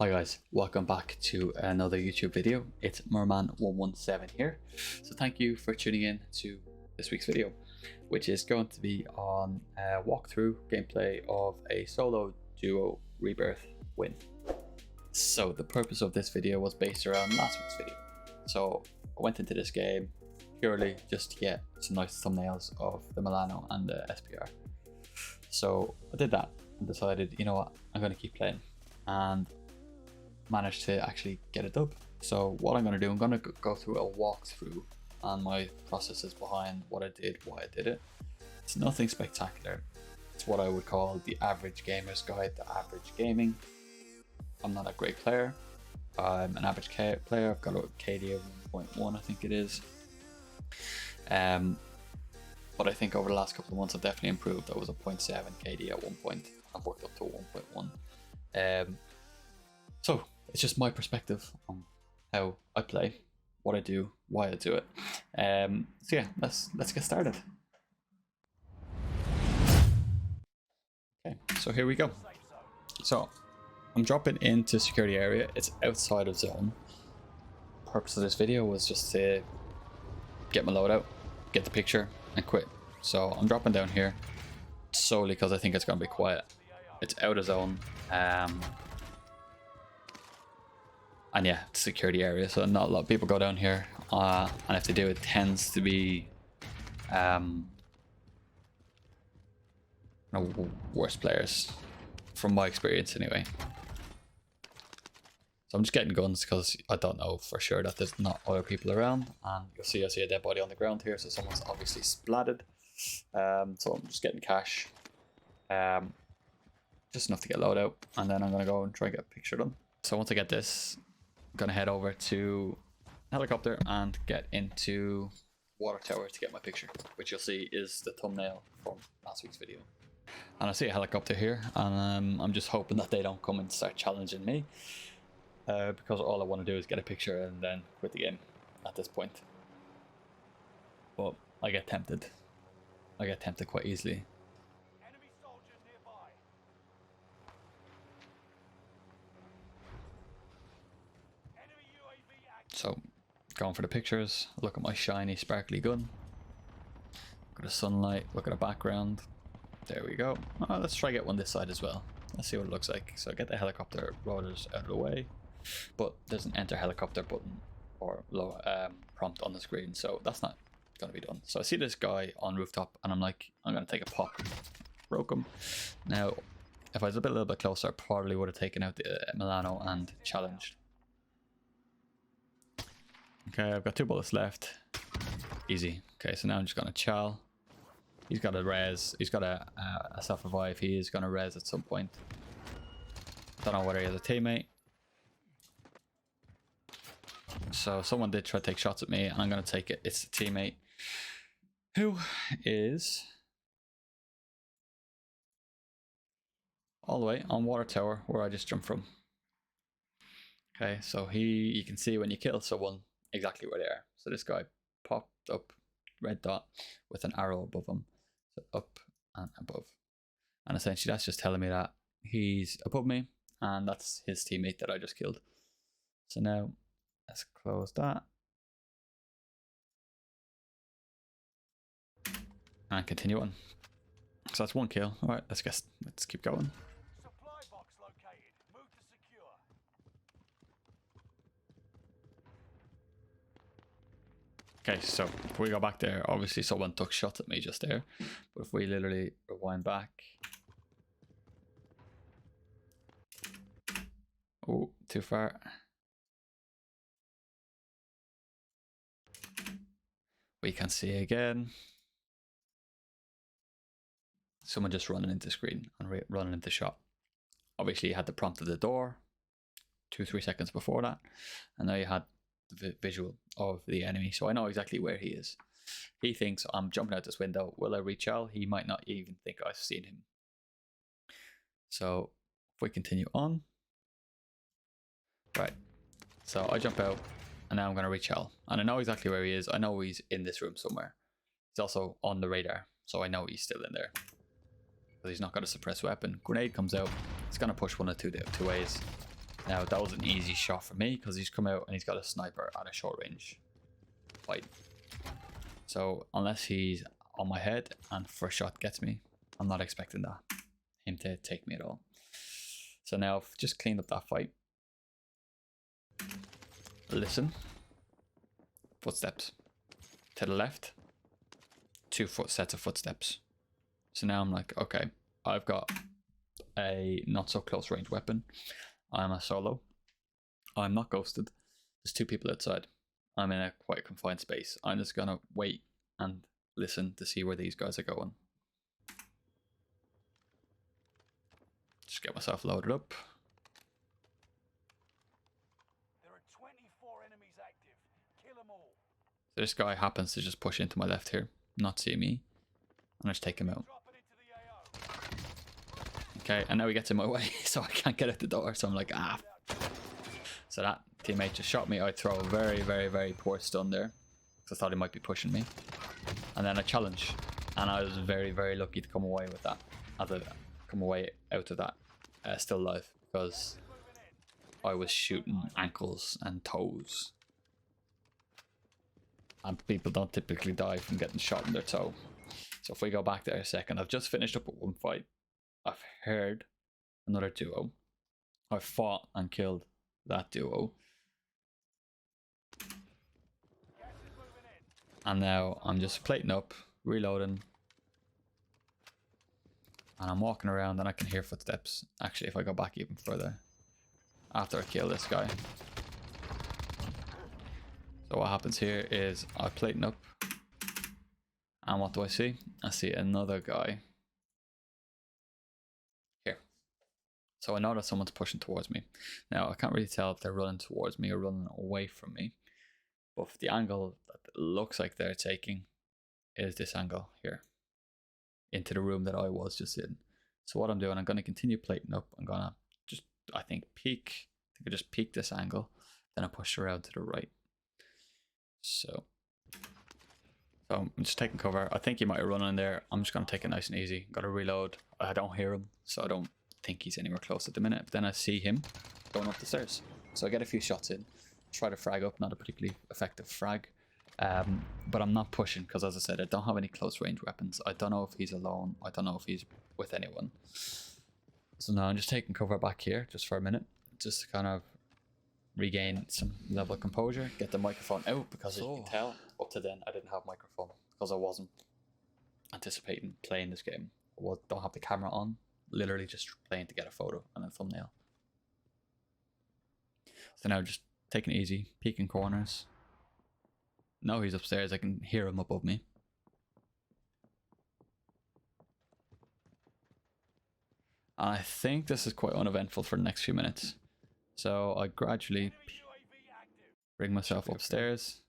Hi guys, welcome back to another YouTube video. It's Merman117 here. So thank you for tuning in to this week's video, which is going to be on a walkthrough gameplay of a solo duo Rebirth win. So the purpose of this video was based around last week's video. So I went into this game purely just to get some nice thumbnails of the Milano and the SPR. So I did that and decided, you know what, I'm going to keep playing, and managed to actually get it up. So what I'm going to do, I'm going to go through a walkthrough and my processes behind what I did, why I did it. It's nothing spectacular. It's what I would call the average gamer's guide to average gaming. I'm not a great player. I'm an average player. I've got a KD of 1.1, I think it is. But I think over the last couple of months I've definitely improved. I was a 0.7 KD at one point. I've worked up to 1.1. So it's just my perspective on how I play, what I do, why I do it. So yeah, let's get started. Okay, so here we go. So I'm dropping into security area. It's outside of zone. Purpose of this video was just to get my loadout, get the picture, and quit. So I'm dropping down here solely because I think it's going to be quiet. It's out of zone. And yeah, it's a security area, so not a lot of people go down here, and if they do, it tends to be worse players, from my experience anyway. So I'm just getting guns because I don't know for sure that there's not other people around, and I see a dead body on the ground here, so someone's obviously splatted. So I'm just getting cash, just enough to get loadout, and then I'm gonna go and try and get a picture done. So once I get this, I'm gonna head over to helicopter and get into water tower to get my picture, which you'll see is the thumbnail from last week's video. And I see a helicopter here, and I'm just hoping that they don't come and start challenging me, because all I want to do is get a picture and then quit the game at this point. But I get tempted. I get tempted quite easily. So, going for the pictures, look at my shiny sparkly gun. Look at the sunlight, look at the background. There we go. Let's try get one this side as well. Let's see what it looks like. So get the helicopter rotors out of the way. But there's an enter helicopter button or low prompt on the screen, so that's not going to be done. So I see this guy on rooftop and I'm like, I'm going to take a pop. Broke him. Now, if I was a little bit closer, I probably would have taken out the Milano and challenged. Okay, I've got 2 bullets left. Easy. Okay, so now I'm just gonna chow. He's got a res. He's got a self-revive. He is gonna res at some point. Don't know whether he has a teammate. So someone did try to take shots at me, and I'm gonna take it. It's a teammate who is all the way on water tower where I just jumped from. Okay, so you can see when you kill someone exactly where they are. So this guy popped up, red dot with an arrow above him, so up and above, and essentially that's just telling me that he's above me and that's his teammate that I just killed. So now let's close that and continue on. So that's 1 kill. All right, let's keep going. Okay, so if we go back there, obviously someone took shots at me just there. But if we literally rewind back. Oh, too far. We can see again. Someone just running into screen and running into shot. Obviously you had the prompt of the door 2-3 seconds before that. And now you had the visual of the enemy, so I know exactly where he is. He thinks I'm jumping out this window. Will I reach out? He might not even think I've seen him. So if we continue on, right, so I jump out and now I'm going to reach out, and I know exactly where he is. I know he's in this room somewhere. He's also on the radar, so I know he's still in there, but he's not got a suppressed weapon. Grenade comes out. It's going to push one of two ways. Now that was an easy shot for me because he's come out and he's got a sniper at a short range fight. So unless he's on my head and first shot gets me, I'm not expecting him to take me at all. So now I've just cleaned up that fight. Listen. Footsteps. To the left. 2 sets of footsteps. So now I'm like, okay, I've got a not so close range weapon. I'm a solo. I'm not ghosted. There's 2 people outside. I'm in a quite confined space. I'm just gonna wait and listen to see where these guys are going. Just get myself loaded up. There are 24 enemies active. Kill them all. So this guy happens to just push into my left here, not see me, and I just take him out. Okay, and now he gets in my way, so I can't get out the door. So I'm like, ah. So that teammate just shot me. I throw a very, very, very poor stun there, because I thought he might be pushing me. And then a challenge, and I was very, very lucky to come away with that. Come away out of that still alive, because I was shooting ankles and toes. And people don't typically die from getting shot in their toe. So if we go back there a second, I've just finished up with 1 fight. I've heard another duo. I've fought and killed that duo. And now I'm just plating up, reloading. And I'm walking around and I can hear footsteps. Actually, if I go back even further, after I kill this guy. So what happens here is I'm plating up. And what do I see? I see another guy. Here. So I know that someone's pushing towards me. Now I can't really tell if they're running towards me or running away from me. But the angle that looks like they're taking is this angle here. Into the room that I was just in. So what I'm doing, I'm going to continue plating up. I'm going to just, I think I just peek this angle. Then I push around to the right. So I'm just taking cover. I think he might have run in there. I'm just going to take it nice and easy. Got to reload. I don't hear him, so I don't think he's anywhere close at the minute. But then I see him going up the stairs. So I get a few shots in. Try to frag up. Not a particularly effective frag. But I'm not pushing because, as I said, I don't have any close range weapons. I don't know if he's alone. I don't know if he's with anyone. So now I'm just taking cover back here just for a minute. Just to kind of regain some level of composure. Get the microphone out because as you can tell, up to then I didn't have microphone because I wasn't anticipating playing this game. I don't have the camera on. Literally just playing to get a photo and a thumbnail. So now just taking it easy, peeking corners. No, he's upstairs. I can hear him above me. I think this is quite uneventful for the next few minutes. So I gradually bring myself upstairs.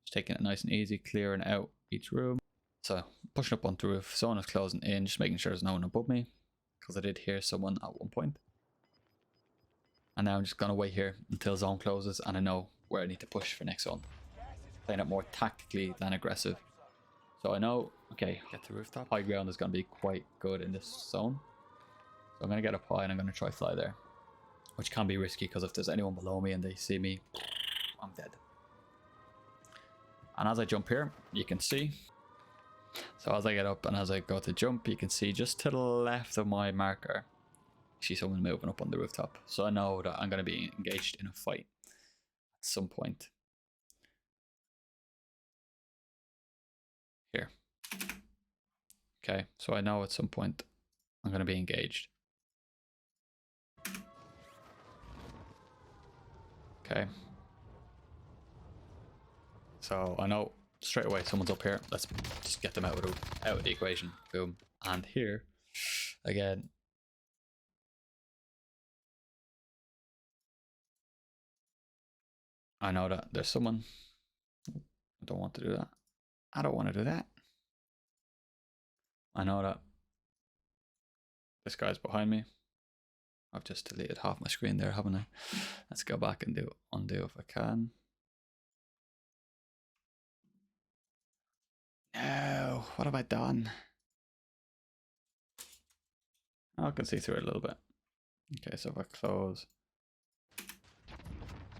Just taking it nice and easy, clearing out each room. So pushing up onto the roof. Someone is closing in, just making sure there's no one above me. Because I did hear someone at one point. And now I'm just going to wait here until zone closes and I know where I need to push for next zone. Playing it more tactically than aggressive. So I know, okay, get to rooftop. High ground is going to be quite good in this zone. So I'm going to get up high and I'm going to try fly there. Which can be risky because if there's anyone below me and they see me, I'm dead. And as I jump here, you can see. So as I get up and as I go to jump, you can see just to the left of my marker, I see someone moving up on the rooftop. So I know that I'm going to be engaged in a fight at some point. Here. Okay, so I know at some point I'm going to be engaged. Okay. So I know straight away someone's up here. Let's just get them out of the equation. Boom. And here, again. I know that there's someone. I don't want to do that. I don't want to do that. I know that this guy's behind me. I've just deleted half my screen there, haven't I? Let's go back and undo if I can. No, what have I done? I can see through it a little bit. Okay, so if I close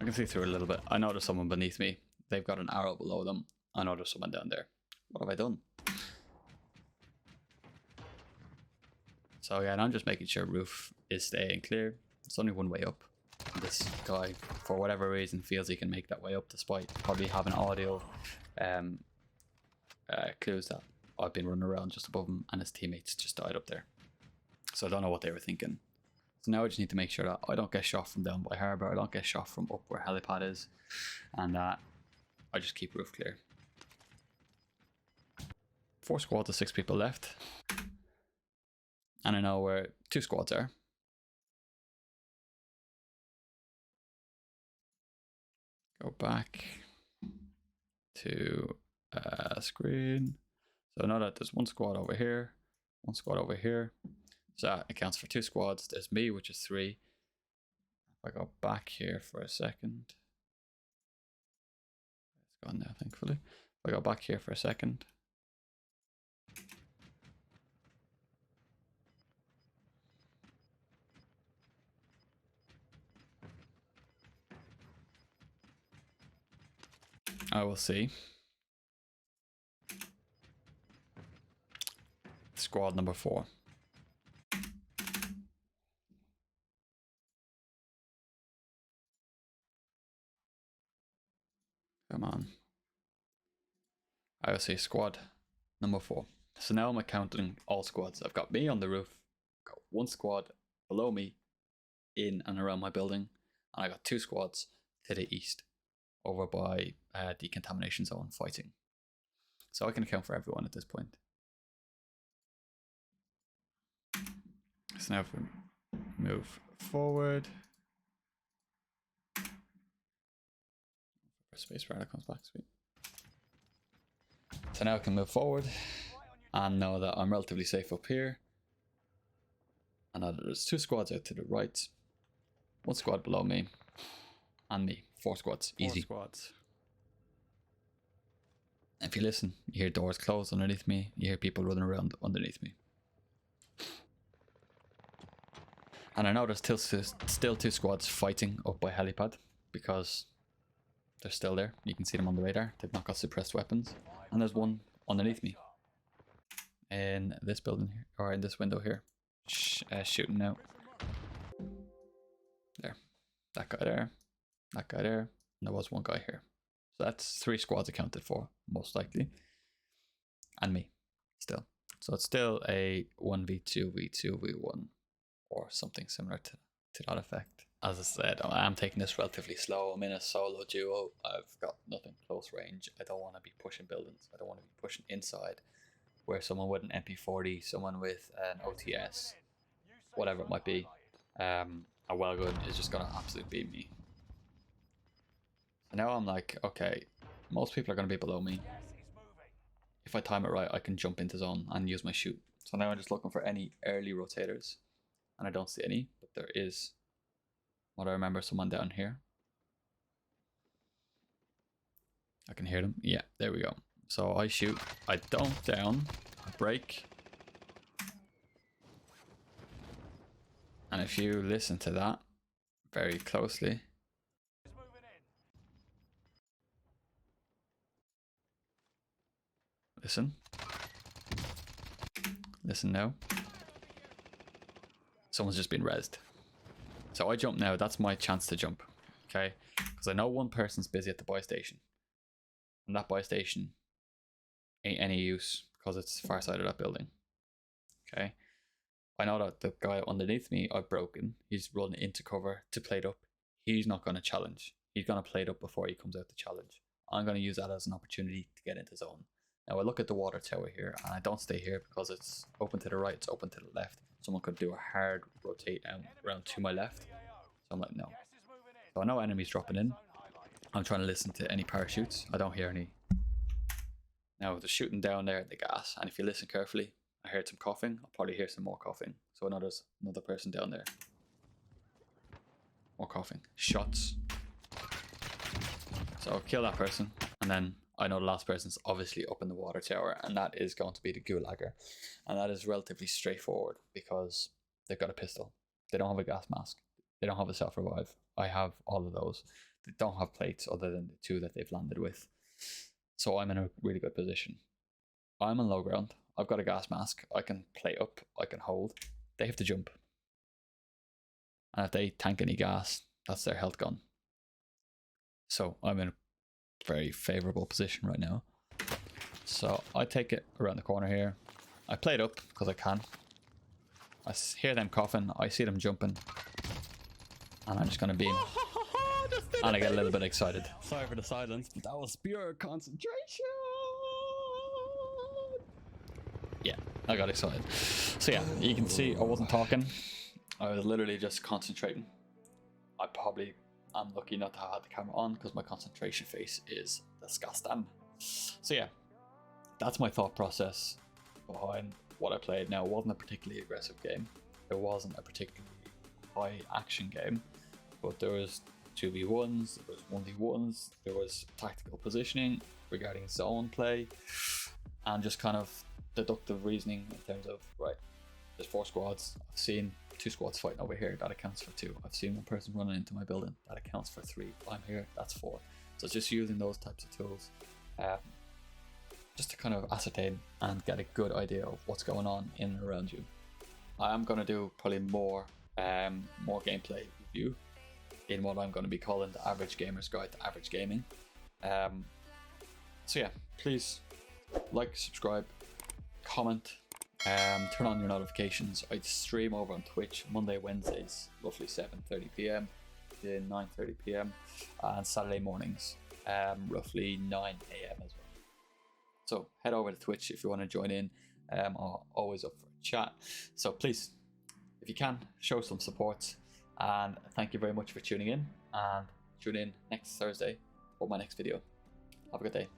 I can see through a little bit. I know there's someone beneath me. They've got an arrow below them. I know there's someone down there. What have I done? So yeah, and I'm just making sure roof is staying clear. It's only one way up. This guy, for whatever reason, feels he can make that way up despite probably having audio clues that I've been running around just above him and his teammates just died up there. So I don't know what they were thinking. So now I just need to make sure that I don't get shot from down by harbour, I don't get shot from up where helipad is, and that I just keep roof clear. 4 squads of 6 people left. And I know where 2 squads are. Go back to screen. So I know that there's 1 squad over here, 1 squad over here. So that accounts for 2 squads. There's me, which is 3. If I go back here for a second. It's gone now, thankfully. If I go back here for a second. I will see squad number 4. Come on. I will see squad number 4. So now I'm counting all squads. I've got me on the roof, got 1 squad below me in and around my building, and I got 2 squads to the east over by decontamination zone fighting. So I can account for everyone at this point. So now if we move forward, spacebar that comes back, sweet. So now I can move forward and know that I'm relatively safe up here. And now there's 2 squads out to the right, 1 squad below me, and me. 4 squads, easy. 4 squads. If you listen, you hear doors close underneath me, you hear people running around underneath me. And I know there's still 2 squads fighting up by helipad because they're still there. You can see them on the radar. They've not got suppressed weapons. And there's 1 underneath me in this building here, or in this window here, shooting out. There, that guy there, that guy there, and there was 1 guy here. So that's 3 squads accounted for, most likely, and me still. So it's still a 1v2, v2, v1, or something similar to that effect. As I said, I am taking this relatively slow. I'm in a solo duo. I've got nothing close range. I don't want to be pushing buildings. I don't want to be pushing inside where someone with an MP40, someone with an OTS, whatever it might be, a Wellgun is just going to absolutely beat me. So now I'm like, okay, most people are going to be below me. If I time it right, I can jump into zone and use my shoot. So now I'm just looking for any early rotators. And I don't see any, but there is, what I remember, someone down here. I can hear them. Yeah, there we go. So I shoot, I don't down, I break. And if you listen to that very closely, listen now. Someone's just been rezzed. So I jump now. That's my chance to jump. Okay? Because I know 1 person's busy at the buy station. And that buy station ain't any use because it's far side of that building. Okay? I know that the guy underneath me, I've broken. He's running into cover to plate up. He's not going to challenge. He's going to plate up before he comes out to challenge. I'm going to use that as an opportunity to get into zone. Now I look at the water tower here and I don't stay here because it's open to the right, it's open to the left. Someone could do a hard rotate around to my left. So I'm like, no. So I know enemies dropping in. I'm trying to listen to any parachutes. I don't hear any. Now they're shooting down there at the gas, and if you listen carefully, I heard some coughing. I'll probably hear some more coughing. So I know there's another person down there. More coughing. Shots. So I'll kill that person, and then I know the last person's obviously up in the water tower, and that is going to be the gulagger. And that is relatively straightforward because they've got a pistol. They don't have a gas mask. They don't have a self-revive. I have all of those. they don't have plates other than the two that they've landed with. So I'm in a really good position. I'm on low ground. I've got a gas mask. I can play up. I can hold. They have to jump. And if they tank any gas, that's their health gone. So I'm in a very favorable position right now. So I take it around the corner here. I play it up because I can. I hear them coughing. I see them jumping. And I'm just going to beam. And I get a little bit excited. Sorry for the silence, but that was pure concentration. Yeah, I got excited. So yeah, you can see I wasn't talking. I was literally just concentrating. I probably am lucky not to have the camera on because my concentration face is disgusting. So yeah, that's my thought process behind what I played. Now, it wasn't a particularly aggressive game. It wasn't a particularly high action game, but there was 2v1s, there was 1v1s, there was tactical positioning regarding zone play, and just kind of deductive reasoning in terms of, right, there's 4 squads. I've seen 2 squads fighting over here, that accounts for 2. I've seen 1 person running into my building, that accounts for 3. I'm here, that's 4. So just using those types of tools just to kind of ascertain and get a good idea of what's going on in and around you. I am going to do probably more gameplay review in what I'm going to be calling the Average Gamer's Guide to Average Gaming. So yeah, please like, subscribe, comment, turn on your notifications. I stream over on Twitch Monday, Wednesdays, roughly 7:30 p.m. to 9:30 p.m. and Saturday mornings, roughly 9 a.m. as well. So head over to Twitch if you want to join in. I'm always up for a chat. So please, if you can, show some support. And thank you very much for tuning in. And tune in next Thursday for my next video. Have a good day.